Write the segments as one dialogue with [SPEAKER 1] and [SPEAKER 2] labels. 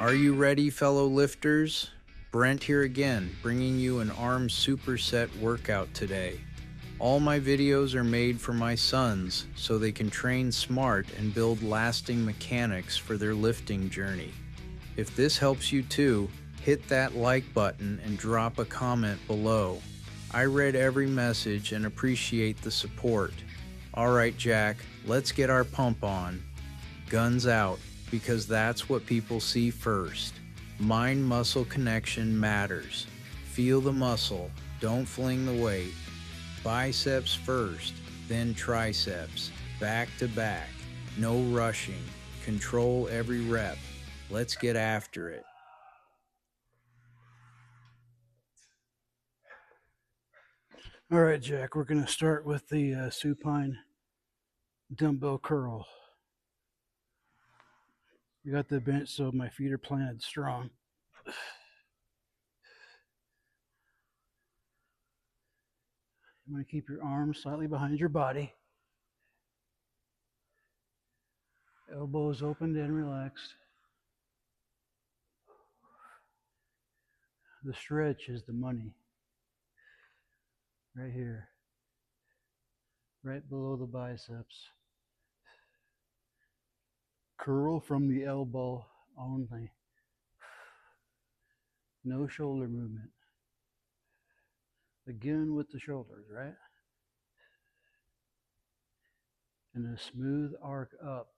[SPEAKER 1] Are you ready, fellow lifters? Brent here again, bringing you an arm superset workout today. All my videos are made for my sons so they can train smart and build lasting mechanics for their lifting journey. If this helps you too, hit that like button and drop a comment below. I read every message and appreciate the support. All right, Jack, let's get our pump on. Guns out, because that's what people see first. Mind-muscle connection matters. Feel the muscle, don't fling the weight. Biceps first, then triceps, back to back. No rushing, control every rep. Let's get after it.
[SPEAKER 2] All right, Jack, we're going to start with the supine dumbbell curl. We got the bench so my feet are planted strong. You want to keep your arms slightly behind your body. Elbows opened and relaxed. The stretch is the money. Right here. Right below the biceps. Curl from the elbow only. No shoulder movement. Again with the shoulders, right? And a smooth arc up.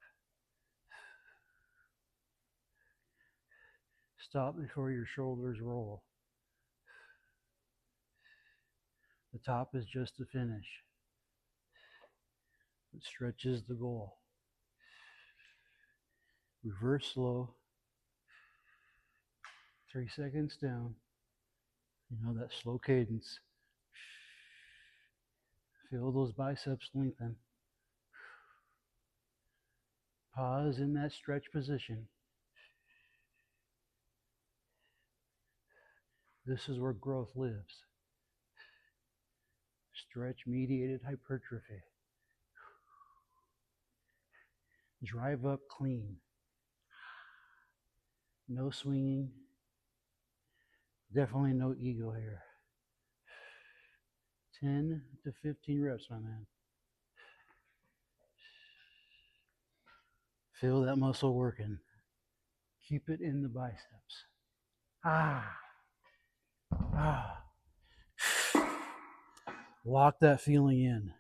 [SPEAKER 2] Stop before your shoulders roll. The top is just the finish. It stretches the goal. Reverse slow. 3 seconds down. You know, that slow cadence. Feel those biceps lengthen. Pause in that stretch position. This is where growth lives. Stretch-mediated hypertrophy. Drive up clean. No swinging. Definitely no ego here. 10 to 15 reps, my man. Feel that muscle working. Keep it in the biceps. Lock that feeling in.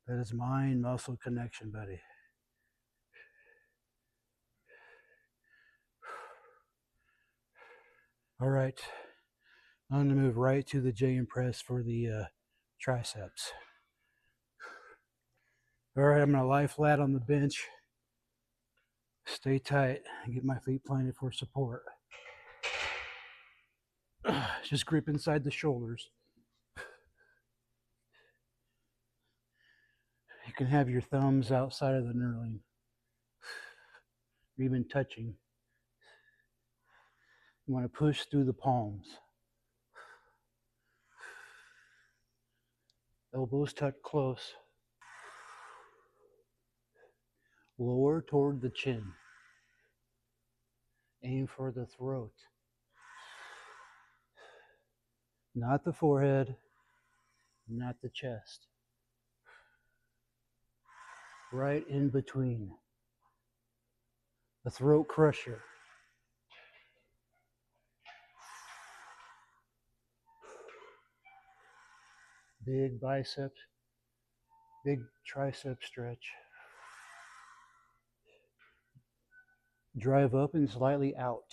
[SPEAKER 2] That is mind-muscle connection, buddy. All right. I'm going to move right to the J and press for the triceps. All right, I'm going to lie flat on the bench. Stay tight and get my feet planted for support. Just grip inside the shoulders. You can have your thumbs outside of the knurling, or even touching. You want to push through the palms. Elbows tucked close. Lower toward the chin. Aim for the throat. Not the forehead, not the chest. Right in between. The throat crusher. Big biceps, big tricep stretch. Drive up and slightly out.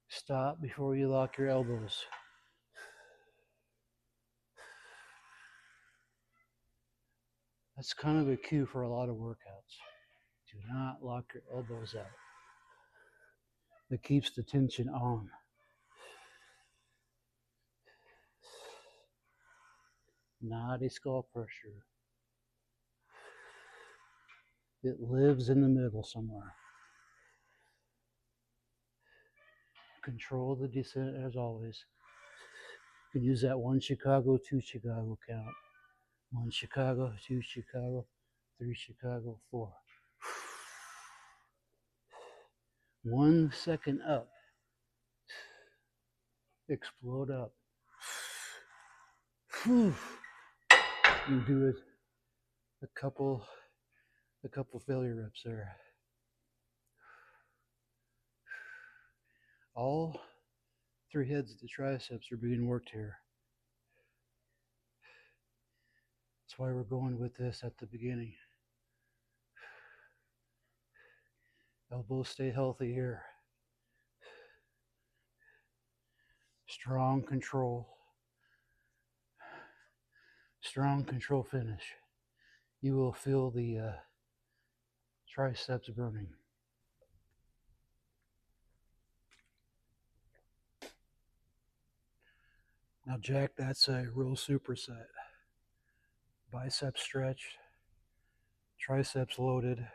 [SPEAKER 2] Stop before you lock your elbows. That's kind of a cue for a lot of workouts. Do not lock your elbows out. That keeps the tension on. Not a skull crusher. It lives in the middle somewhere. Control the descent as always. You can use that 1 Chicago, 2 Chicago count. 1 Chicago, 2 Chicago, 3 Chicago, 4. 1 second up. Explode up. Whew. You do it a couple failure reps there. All 3 heads of the triceps are being worked here. That's why we're going with this at the beginning. Elbows stay healthy here. Strong control. Strong control finish. You will feel the triceps burning. Now, Jack, that's a real superset. Bicep stretched, triceps loaded.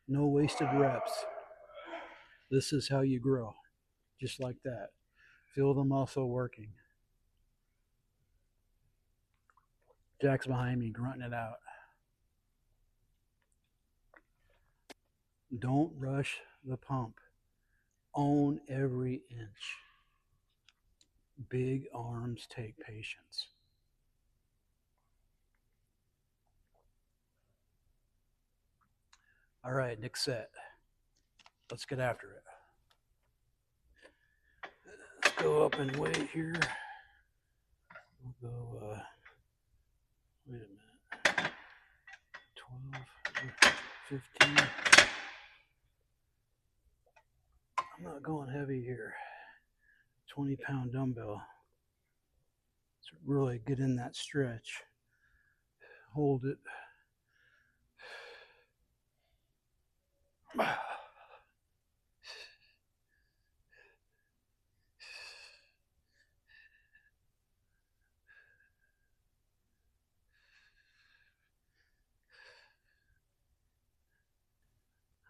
[SPEAKER 2] No wasted reps. This is how you grow, just like that. Feel the muscle working. Jack's behind me, grunting it out. Don't rush the pump. Own every inch. Big arms take patience. All right, next set. Let's get after it. Let's go up and weight here. We'll go, wait a minute, 12, 15. I'm not going heavy here. 20-pound dumbbell. Let's really get in that stretch. Hold it. I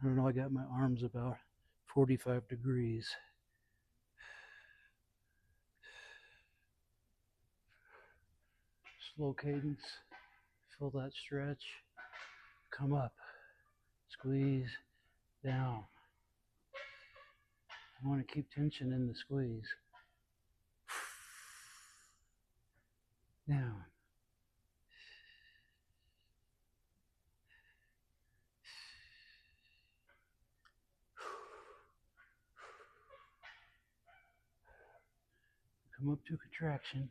[SPEAKER 2] don't know, I got my arms about 45 degrees. Slow cadence. Feel that stretch. Come up. Squeeze down. I want to keep tension in the squeeze. Down. Come up to contraction.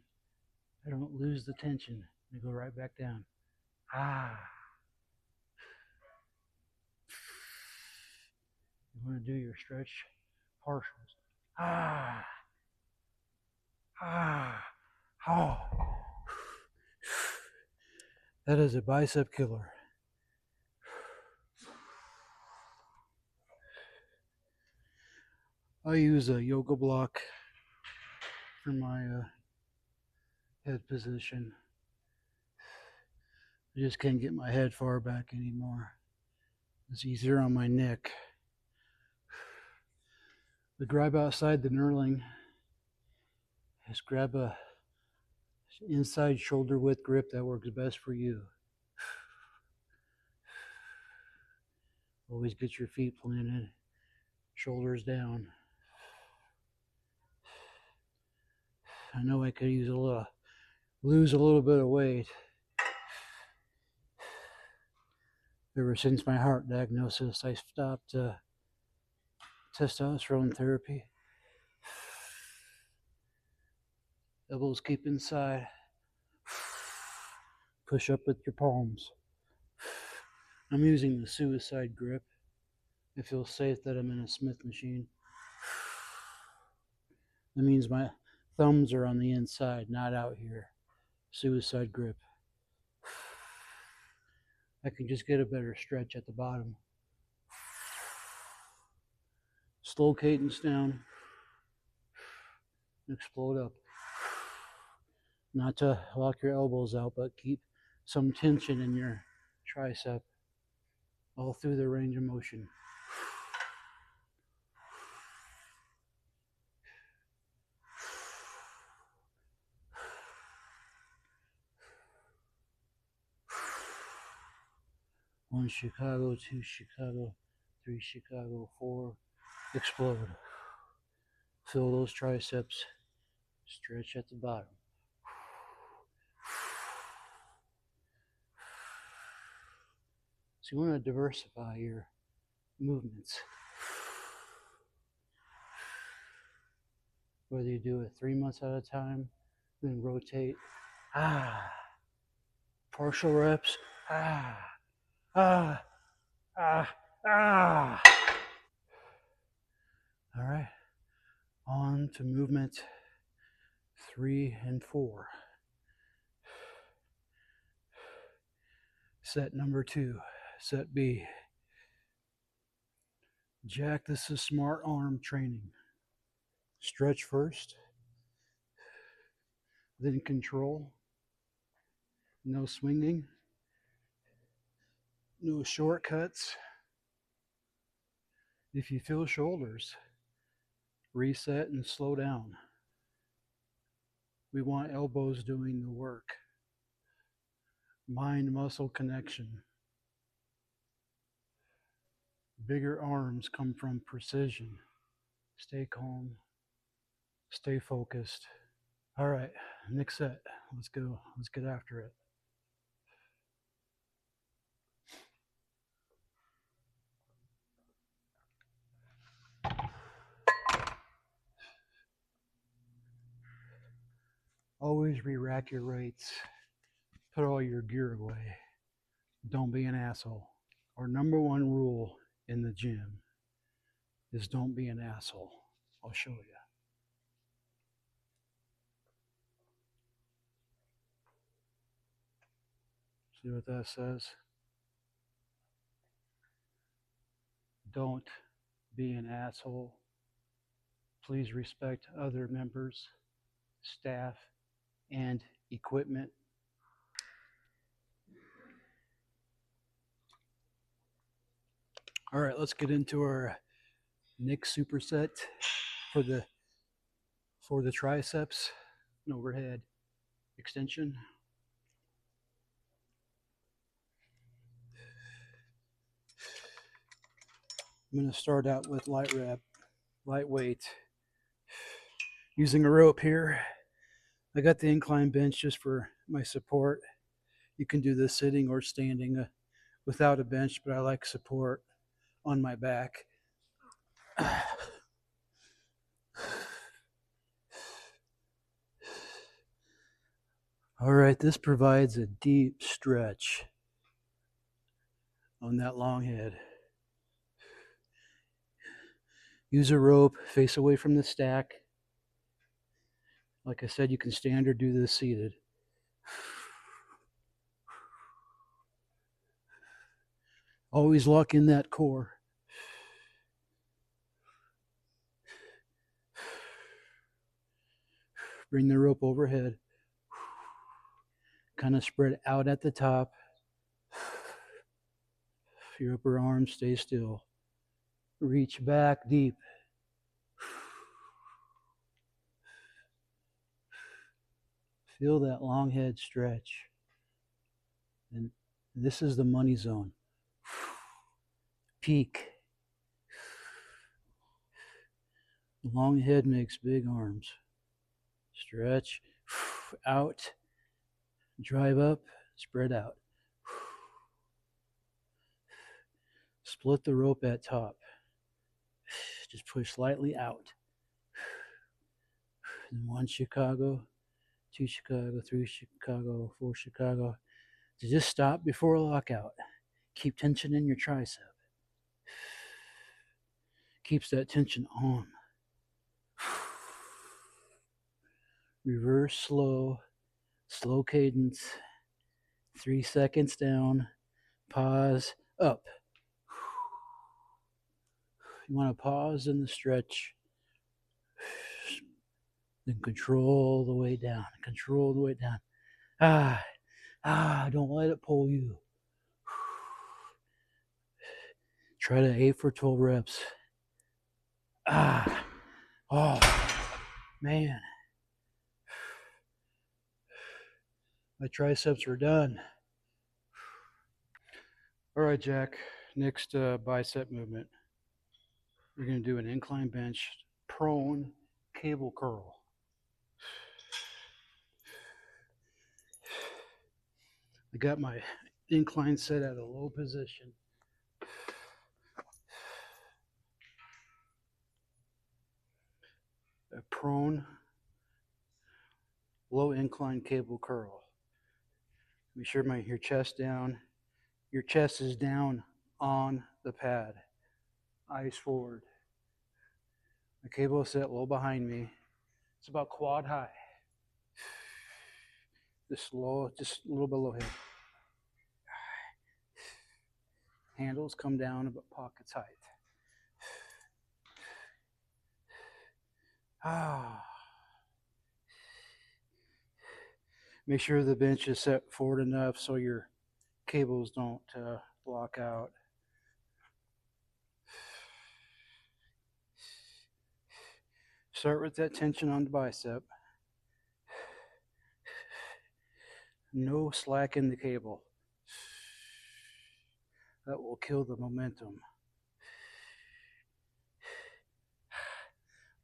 [SPEAKER 2] I don't lose the tension. I go right back down. Ah. You want to do your stretch partials. Ah. Ah. Oh. That is a bicep killer. I use a yoga block for my head position. I just can't get my head far back anymore. It's easier on my neck. The grab outside the knurling is grab a inside shoulder width grip that works best for you. Always get your feet planted, shoulders down. I know I could lose a little bit of weight. Ever since my heart diagnosis, I stopped testosterone therapy. Elbows keep inside. Push up with your palms. I'm using the suicide grip. It feels safe that I'm in a Smith machine. That means my thumbs are on the inside, not out here. Suicide grip. I can just get a better stretch at the bottom. Slow cadence down. Explode up. Not to lock your elbows out, but keep some tension in your tricep all through the range of motion. 1 Chicago, 2 Chicago, 3 Chicago, 4. Explode. Fill those triceps. Stretch at the bottom. So you want to diversify your movements. Whether you do it 3 months at a time, then rotate. Partial reps. All right. On to movement 3 and 4. Set number 2. Set B. Jack, this is smart arm training. Stretch first, then control. No swinging, no shortcuts. If you feel shoulders, reset and slow down. We want elbows doing the work. Mind-muscle connection. Bigger arms come from precision. Stay calm. Stay focused. All right, next set. Let's go. Let's get after it. Always re-rack your weights. Put all your gear away. Don't be an asshole. Our number one rule in the gym is don't be an asshole. I'll show you. See what that says? Don't be an asshole. Please respect other members, staff, and equipment. All right, let's get into our next superset for the triceps, an overhead extension. I'm going to start out with lightweight, using a rope here. I got the incline bench just for my support. You can do this sitting or standing without a bench, but I like support on my back. All right, this provides a deep stretch on that long head. Use a rope, face away from the stack. Like I said, you can stand or do this seated. Always lock in that core. Bring the rope overhead. Kind of spread out at the top. Your upper arm stays still. Reach back deep. Feel that long head stretch. And this is the money zone. Peak. Long head makes big arms. Stretch. Out. Drive up. Spread out. Split the rope at top. Just push slightly out. And 1 Chicago, 2 Chicago, 3 Chicago, 4 Chicago. So just stop before a lockout. Keep tension in your tricep. Keeps that tension on. Reverse slow cadence. 3 seconds down. Pause, up. You want to pause in the stretch. Then control the way down. Control the way down. Don't let it pull you. Try to 8 for 12 reps. Oh, man. My triceps are done. All right, Jack. Next bicep movement. We're going to do an incline bench prone cable curl. I got my incline set at a low position. A prone low incline cable curl. Be sure your chest down. Your chest is down on the pad. Eyes forward. The cable is set low behind me. It's about quad high. Just low, just a little below hip. Handles come down about pockets height. Make sure the bench is set forward enough so your cables don't block out. Start with that tension on the bicep. No slack in the cable. That will kill the momentum.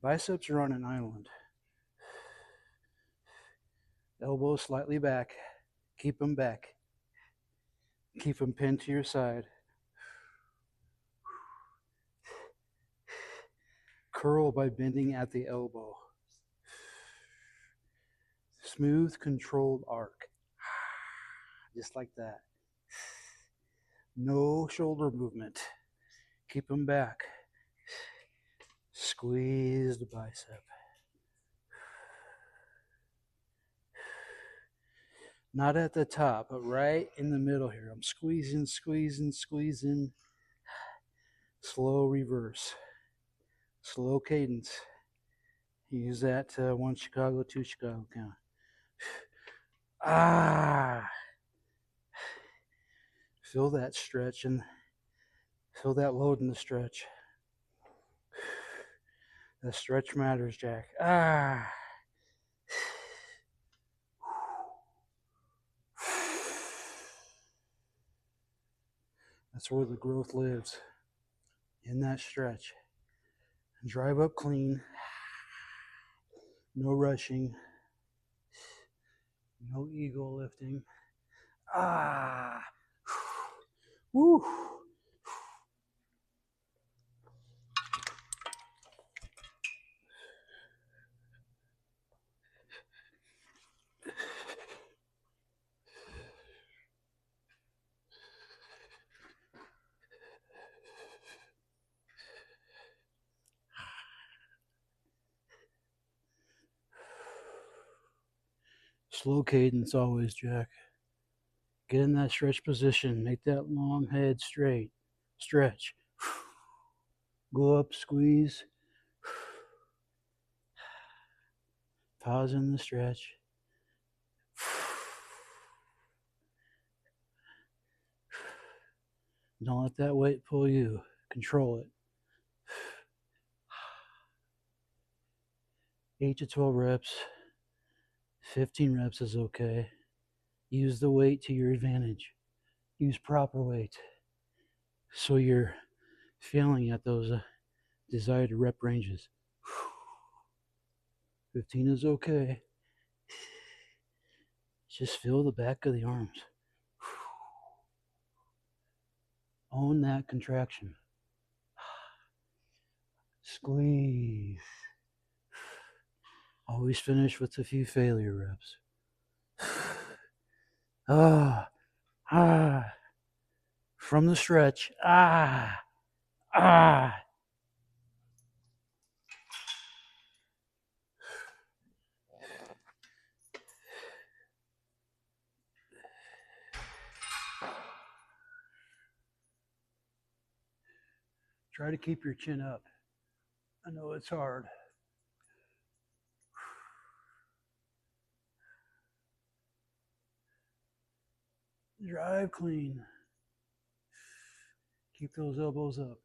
[SPEAKER 2] Biceps are on an island. Elbows slightly back. Keep them back. Keep them pinned to your side. Curl by bending at the elbow. Smooth, controlled arc. Just like that. No shoulder movement. Keep them back. Squeeze the bicep. Not at the top, but right in the middle here. I'm squeezing, squeezing, squeezing. Slow reverse. Slow cadence. Use that 1 Chicago, 2 Chicago count. Feel that stretch and feel that load in the stretch. That stretch matters, Jack. That's where the growth lives, in that stretch. Drive up clean. No rushing. No ego lifting. Woo. Slow cadence always, Jack. Get in that stretch position. Make that long head straight. Stretch. Go up, squeeze. Pause in the stretch. Don't let that weight pull you. Control it. 8 to 12 reps. 15 reps is okay. Use the weight to your advantage. Use proper weight so you're feeling at those desired rep ranges. 15 is okay. Just feel the back of the arms. Own that contraction. Squeeze. Always finish with a few failure reps. From the stretch. Try to keep your chin up. I know it's hard. Drive clean. Keep those elbows up.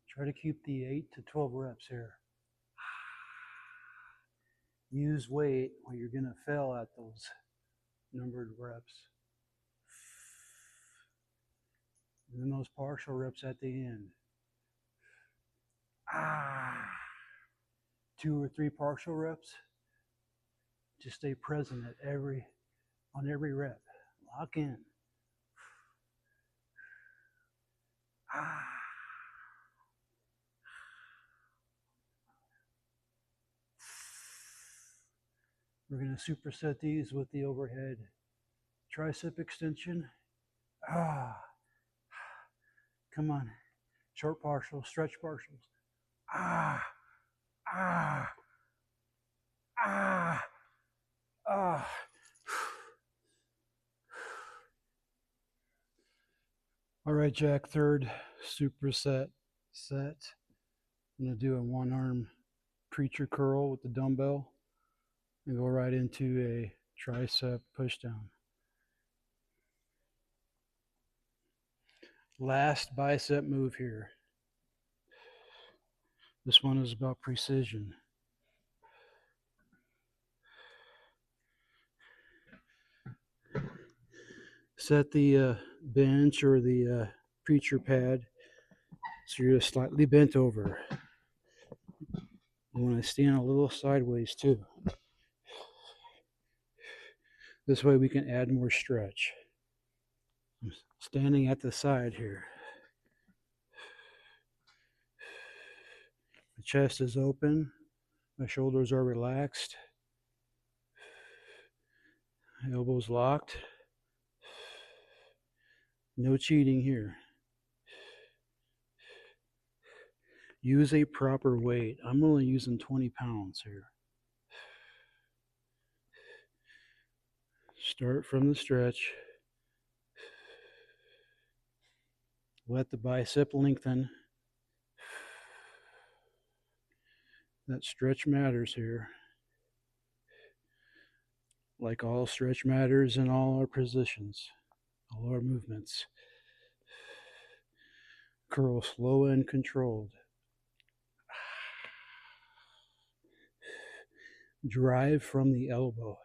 [SPEAKER 2] Try to keep the 8 to 12 reps here. Use weight or you're going to fail at those numbered reps. And then those partial reps at the end. Ah, 2 or 3 partial reps. Just stay present on every rep. Lock in. Ah. We're going to superset these with the overhead tricep extension. Ah, come on. Short partials, stretch partials. Ah, ah, ah, ah. All right, Jack, third superset set. I'm going to do a one arm preacher curl with the dumbbell and go right into a tricep pushdown. Last bicep move here. This one is about precision. Set the bench or the preacher pad so you're just slightly bent over. You want to stand a little sideways too. This way we can add more stretch. I'm standing at the side here. The chest is open. My shoulders are relaxed. Elbows locked. No cheating here. Use a proper weight. I'm only using 20 pounds here. Start from the stretch. Let the bicep lengthen. That stretch matters here. Like all stretch matters in all our positions, all our movements. Curl slow and controlled. Drive from the elbow.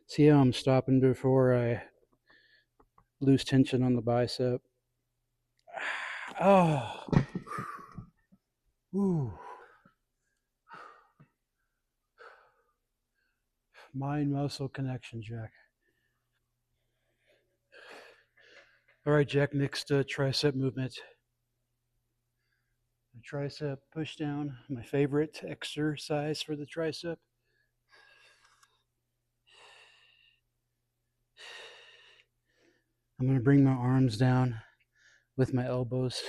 [SPEAKER 2] See how I'm stopping before I lose tension on the bicep? Oh. Ooh. Mind-muscle connection, Jack. All right, Jack, next tricep movement. The tricep push down, my favorite exercise for the tricep. I'm going to bring my arms down with my elbows,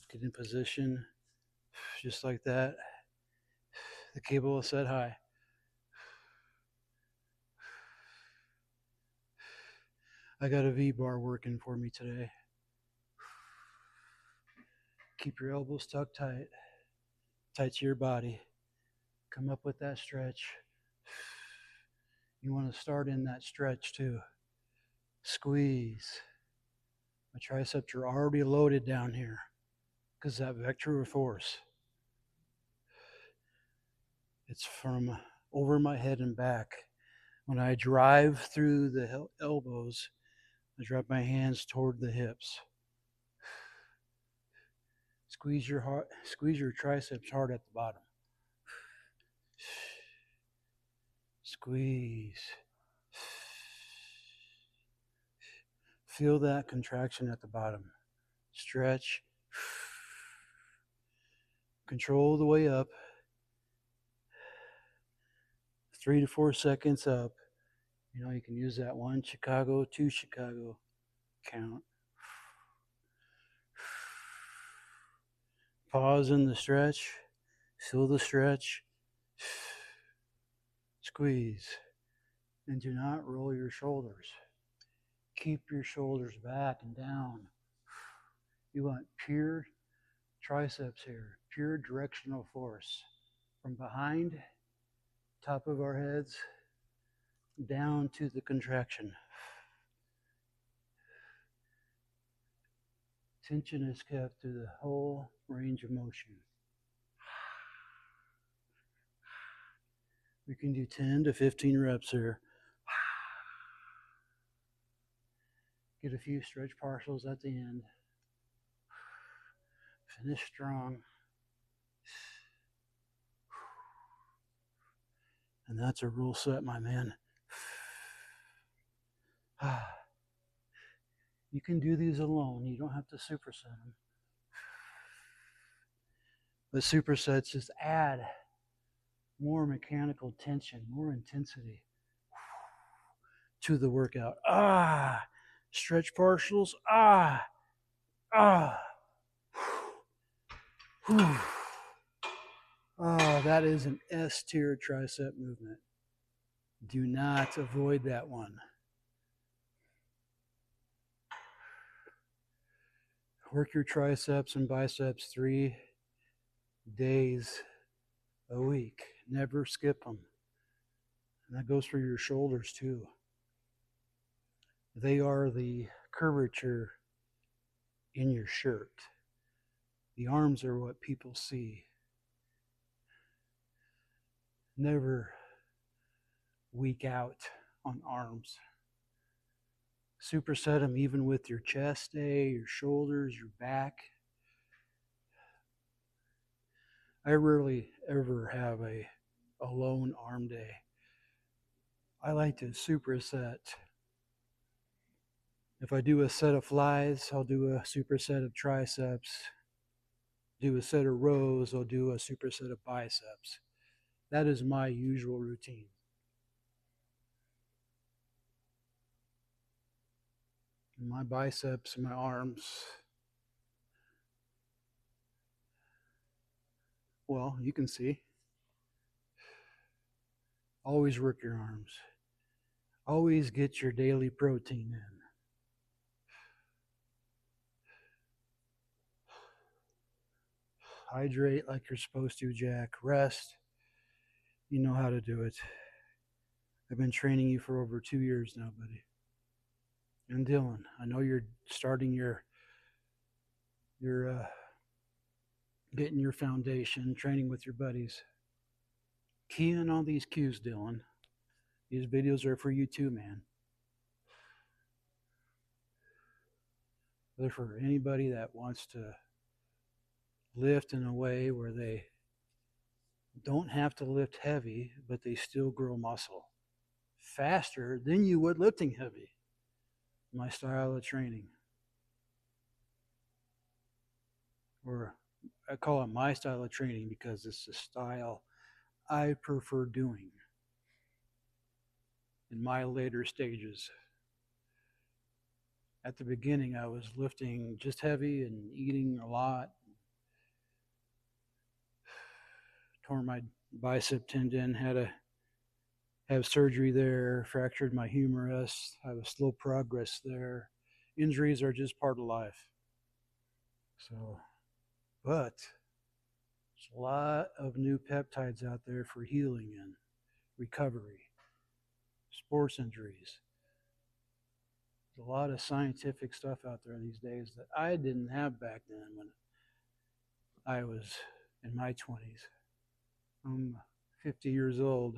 [SPEAKER 2] get in position, just like that. The cable is set high. I got a V-bar working for me today. Keep your elbows tucked tight, tight to your body. Come up with that stretch. You want to start in that stretch too. Squeeze. My triceps are already loaded down here because that vector of force. It's from over my head and back. When I drive through the elbows, I drop my hands toward the hips. Squeeze your triceps hard at the bottom. Squeeze. Feel that contraction at the bottom. Stretch. Control the way up. 3 to 4 seconds up. You know, you can use that 1 Chicago, 2 Chicago count. Pause in the stretch. Feel the stretch. Squeeze. And do not roll your shoulders. Keep your shoulders back and down. You want pure triceps here, pure directional force. From behind, top of our heads, down to the contraction. Tension is kept through the whole range of motion. We can do 10 to 15 reps here. Get a few stretch partials at the end. Finish strong. And that's a rule set, my man. You can do these alone. You don't have to superset them. But supersets just add more mechanical tension, more intensity to the workout. Stretch partials. That is an S tier tricep movement. Do not avoid that one. Work your triceps and biceps 3 days a week. Never skip them. And that goes for your shoulders too. They are the curvature in your shirt. The arms are what people see. Never weak out on arms. Superset them even with your chest day, your shoulders, your back. I rarely ever have a lone arm day. I like to superset. If I do a set of flies, I'll do a superset of triceps. Do a set of rows, I'll do a superset of biceps. That is my usual routine. My biceps and my arms, well, you can see. Always work your arms. Always get your daily protein in. Hydrate like you're supposed to, Jack. Rest. You know how to do it. I've been training you for over 2 years now, buddy. And Dylan, I know you're starting your getting your foundation, training with your buddies. Key in on these cues, Dylan. These videos are for you too, man. They're for anybody that wants to lift in a way where they don't have to lift heavy, but they still grow muscle faster than you would lifting heavy. My style of training. Or I call it my style of training because it's the style I prefer doing in my later stages. At the beginning, I was lifting just heavy and eating a lot. Tore my bicep tendon, had to have surgery there, fractured my humerus. I was slow progress there. Injuries are just part of life. So, but there's a lot of new peptides out there for healing and recovery, sports injuries. There's a lot of scientific stuff out there these days that I didn't have back then when I was in my 20s. I'm 50 years old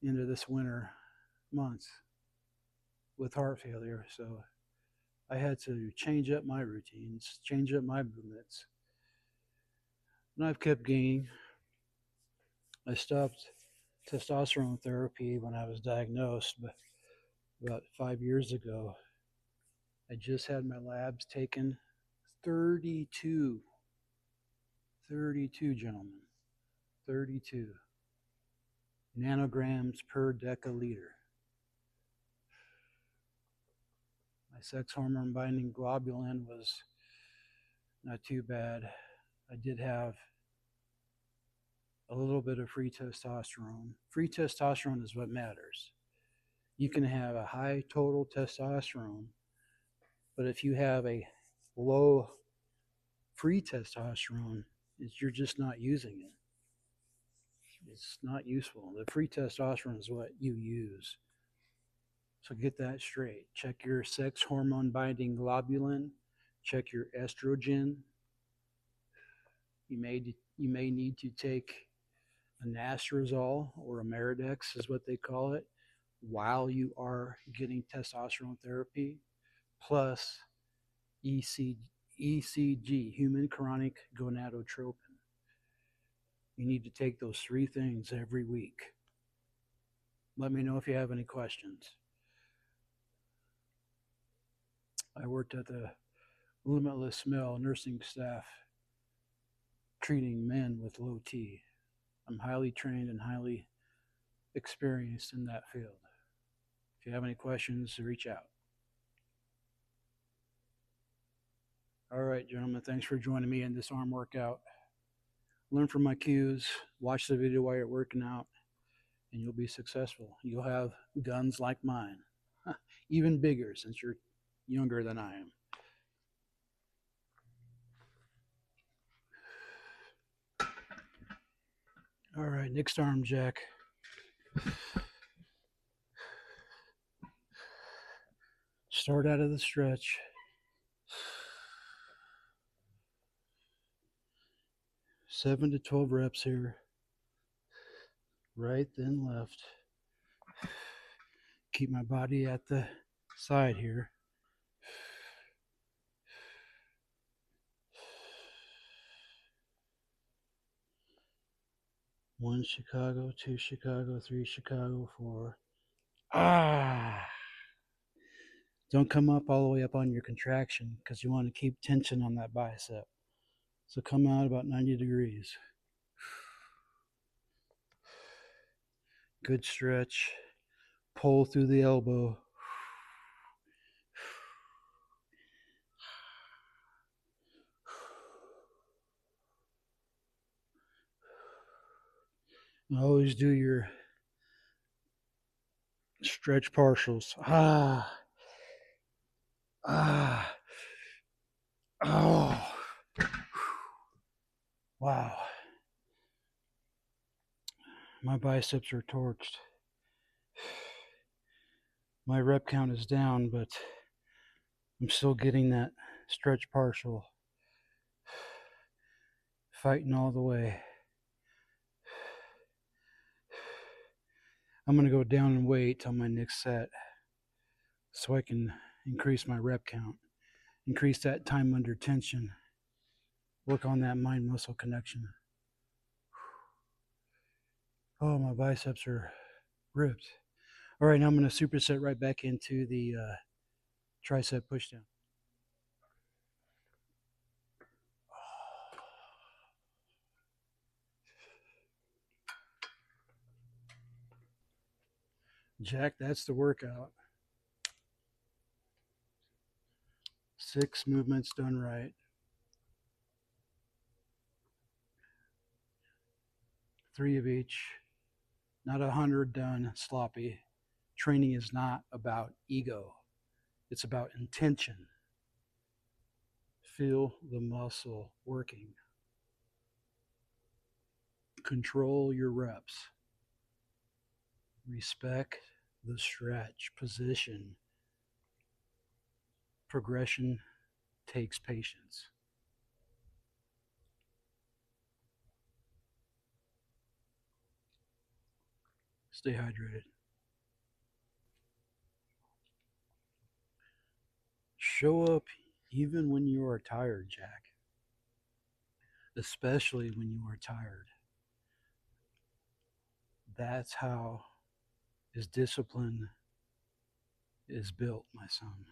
[SPEAKER 2] into this winter months with heart failure, so I had to change up my routines, change up my movements. And I've kept gaining. I stopped testosterone therapy when I was diagnosed, but about 5 years ago. I just had my labs taken. 32, gentlemen. 32 nanograms per deciliter. My sex hormone binding globulin was not too bad. I did have a little bit of free testosterone. Free testosterone is what matters. You can have a high total testosterone, but if you have a low free testosterone, you're just not using it. It's not useful. The free testosterone is what you use. So get that straight. Check your sex hormone binding globulin. Check your estrogen. You may need to take anastrozole or Ameridex is what they call it, while you are getting testosterone therapy, plus ECG, human chronic gonadotropin. You need to take those 3 things every week. Let me know if you have any questions. I worked at the Limitless Mill nursing staff treating men with low T. I'm highly trained and highly experienced in that field. If you have any questions, reach out. All right, gentlemen, thanks for joining me in this arm workout. Learn from my cues, watch the video while you're working out, and you'll be successful. You'll have guns like mine, even bigger since you're younger than I am. All right, next arm jack. Start out of the stretch. Seven to 12 reps here. Right, then left. Keep my body at the side here. One Chicago, 2 Chicago, 3 Chicago, 4. Don't come up all the way up on your contraction because you want to keep tension on that bicep. So come out about 90 degrees. Good stretch. Pull through the elbow. And always do your stretch partials. Oh. Wow. My biceps are torched. My rep count is down, but I'm still getting that stretch partial. Fighting all the way. I'm going to go down in weight on my next set so I can increase my rep count, increase that time under tension, work on that mind-muscle connection. Oh, my biceps are ripped. All right, now I'm going to superset right back into the tricep pushdown. Jack, that's the workout. 6 movements done right. 3 of each. Not 100 done sloppy. Training is not about ego. It's about intention. Feel the muscle working. Control your reps. Respect the stretch position. Progression takes patience. Stay hydrated. Show up even when you are tired, Jack. Especially when you are tired. That's how his discipline is built, my son.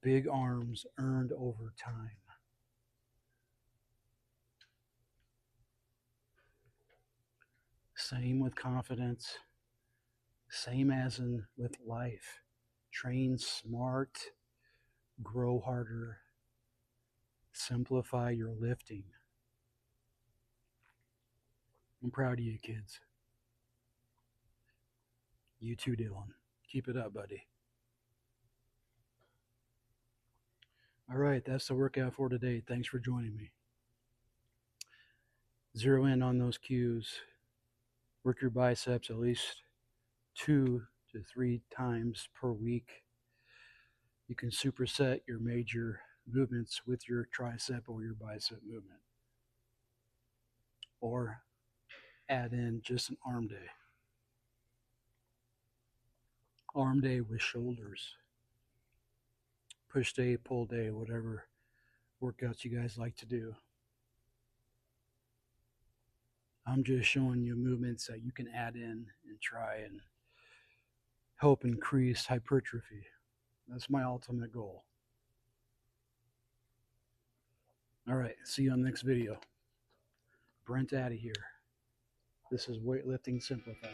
[SPEAKER 2] Big arms earned over time. Same with confidence. Same as in with life. Train smart, grow harder, simplify your lifting. I'm proud of you, kids. You too, Dylan. Keep it up, buddy. All right, that's the workout for today. Thanks for joining me. Zero in on those cues. Work your biceps at least 2 to 3 times per week. You can superset your major movements with your tricep or your bicep movement. Or add in just an arm day. Arm day with shoulders. Push day, pull day, whatever workouts you guys like to do. I'm just showing you movements that you can add in and try and help increase hypertrophy. That's my ultimate goal. All right, see you on the next video. Brent out of here. This is Weightlifting Simplified.